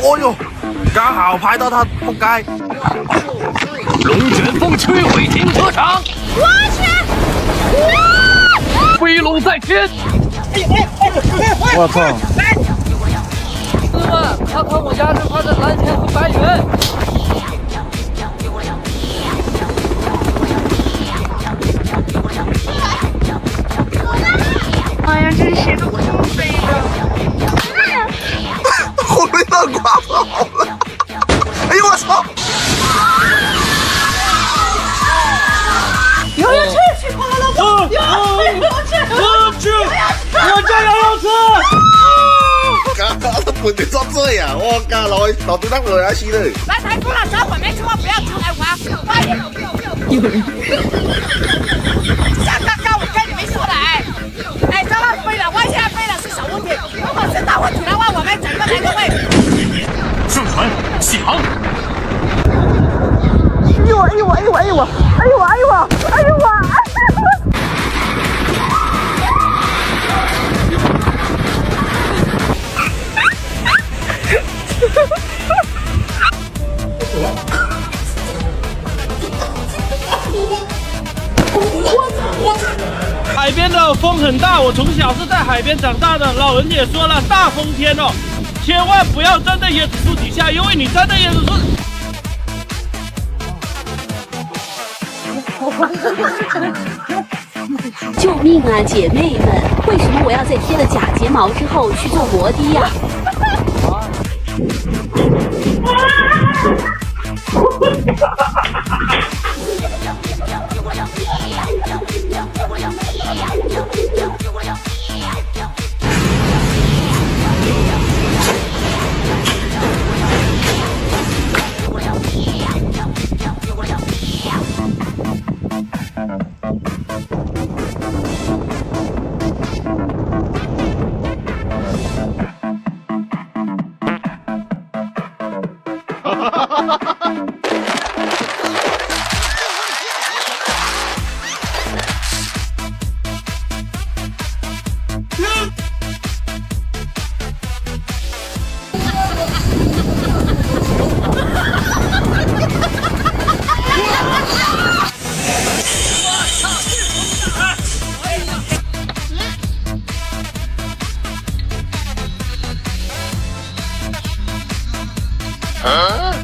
哦呦，刚好拍到他扑街。龙卷风摧毁停车场。我去！飞龙在天。我操！师傅，看看我家这块的蓝钱和白元。哎呀，这是谁的空飞的？后面那挂跑了！哎呦我操！游泳池去快乐乐！游泳池！我叫游泳池。我都半條濕衰啊！我家落對得落下次嘞。来台出了，小伙没出不要出来玩。快点！下刚刚我跟你们说的哎，这万飞了，万现在飞了是小问题，如果是大问题的话，我们整个来个位。上船起航。哎呦我！海边的风很大，我从小是在海边长大的。老人也说了，大风天哦，千万不要站在椰子树底下，因为你站在椰子树。救命啊，姐妹们！为什么我要在贴了假睫毛之后去做摩的呀？啊！